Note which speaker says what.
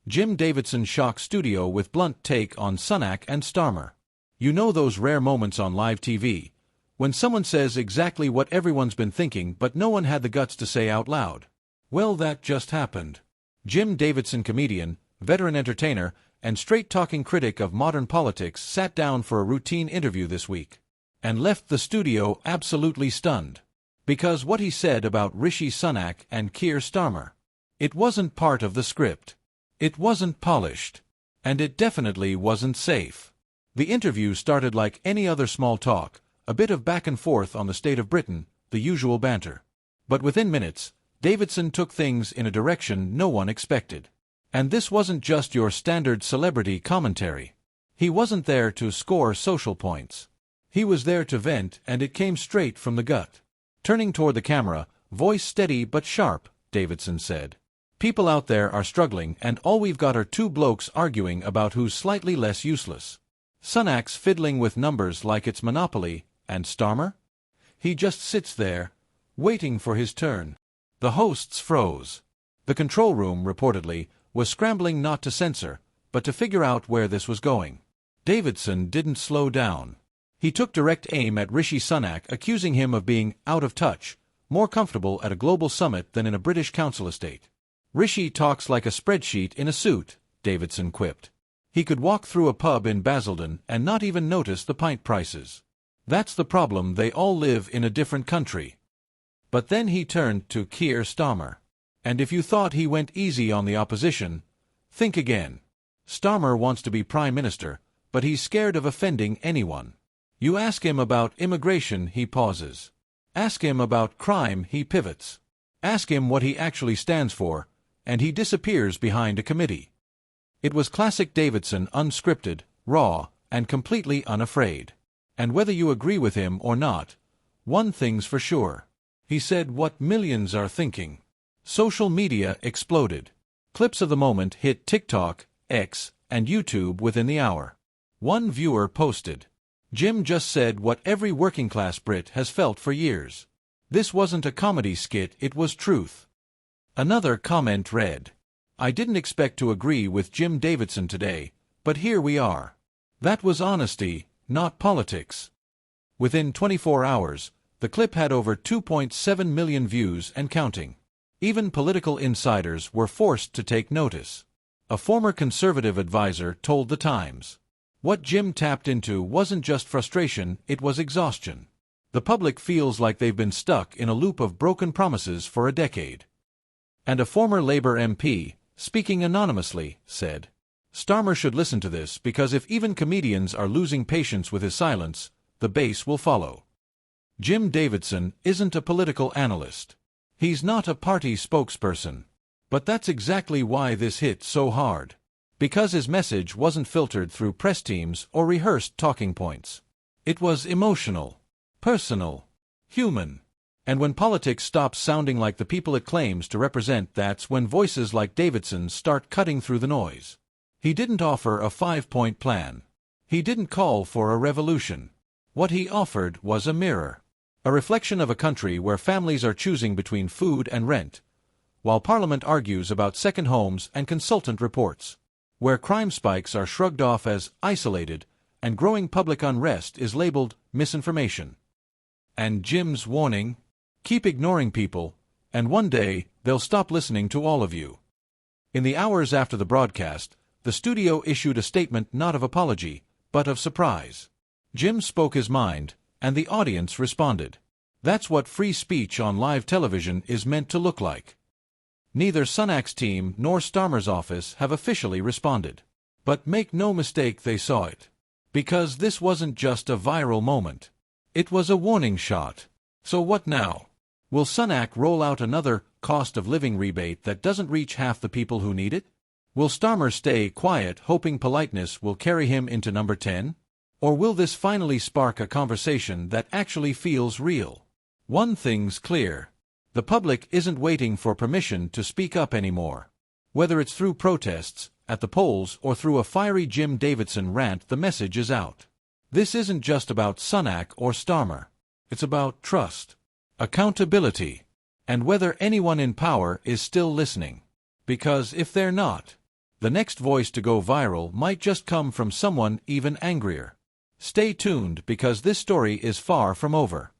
Speaker 1: Jim Davidson shocks studio with blunt take on Sunak and Starmer. You know those rare moments on live TV, when someone says exactly what everyone's been thinking but no one had the guts to say out loud. Well, that just happened. Jim Davidson, comedian, veteran entertainer, and straight-talking critic of modern politics, sat down for a routine interview this week, and left the studio absolutely stunned. Because what he said about Rishi Sunak and Keir Starmer, it wasn't part of the script. It wasn't polished. And it definitely wasn't safe. The interview started like any other small talk, a bit of back and forth on the state of Britain, the usual banter. But within minutes, Davidson took things in a direction no one expected. And this wasn't just your standard celebrity commentary. He wasn't there to score social points. He was there to vent, and it came straight from the gut. Turning toward the camera, voice steady but sharp, Davidson said, "People out there are struggling, and all we've got are two blokes arguing about who's slightly less useless. Sunak's fiddling with numbers like it's Monopoly, and Starmer? He just sits there, waiting for his turn." The hosts froze. The control room, reportedly, was scrambling not to censor, but to figure out where this was going. Davidson didn't slow down. He took direct aim at Rishi Sunak, accusing him of being out of touch, more comfortable at a global summit than in a British council estate. "Rishi talks like a spreadsheet in a suit," Davidson quipped. "He could walk through a pub in Basildon and not even notice the pint prices. That's the problem, they all live in a different country." But then he turned to Keir Starmer. "And if you thought he went easy on the opposition, think again. Starmer wants to be Prime Minister, but he's scared of offending anyone. You ask him about immigration, he pauses. Ask him about crime, he pivots. Ask him what he actually stands for, and he disappears behind a committee." It was classic Davidson, unscripted, raw, and completely unafraid. And whether you agree with him or not, one thing's for sure. He said what millions are thinking. Social media exploded. Clips of the moment hit TikTok, X, and YouTube within the hour. One viewer posted, "Jim just said what every working-class Brit has felt for years. This wasn't a comedy skit, it was truth." Another comment read, "I didn't expect to agree with Jim Davidson today, but here we are." That was honesty, not politics. Within 24 hours, the clip had over 2.7 million views and counting. Even political insiders were forced to take notice. A former conservative advisor told The Times, "What Jim tapped into wasn't just frustration, it was exhaustion. The public feels like they've been stuck in a loop of broken promises for a decade." And a former Labour MP, speaking anonymously, said, "Starmer should listen to this because if even comedians are losing patience with his silence, the base will follow." Jim Davidson isn't a political analyst. He's not a party spokesperson. But that's exactly why this hit so hard. Because his message wasn't filtered through press teams or rehearsed talking points. It was emotional, personal, human. And when politics stops sounding like the people it claims to represent, that's when voices like Davidson's start cutting through the noise. He didn't offer a 5-point plan. He didn't call for a revolution. What he offered was a mirror. A reflection of a country where families are choosing between food and rent, while Parliament argues about second homes and consultant reports, where crime spikes are shrugged off as isolated and growing public unrest is labeled misinformation. And Jim's warning? Keep ignoring people, and one day they'll stop listening to all of you. In the hours after the broadcast, the studio issued a statement not of apology, but of surprise. Jim spoke his mind, and the audience responded. That's what free speech on live television is meant to look like. Neither Sunak's team nor Starmer's office have officially responded. But make no mistake, they saw it. Because this wasn't just a viral moment. It was a warning shot. So what now? Will Sunak roll out another cost of living rebate that doesn't reach half the people who need it? Will Starmer stay quiet, hoping politeness will carry him into number 10? Or will this finally spark a conversation that actually feels real? One thing's clear. The public isn't waiting for permission to speak up anymore. Whether it's through protests, at the polls, or through a fiery Jim Davidson rant, the message is out. This isn't just about Sunak or Starmer. It's about trust, accountability, and whether anyone in power is still listening. Because if they're not, The next voice to go viral might just come from someone even angrier. Stay tuned because this story is far from over.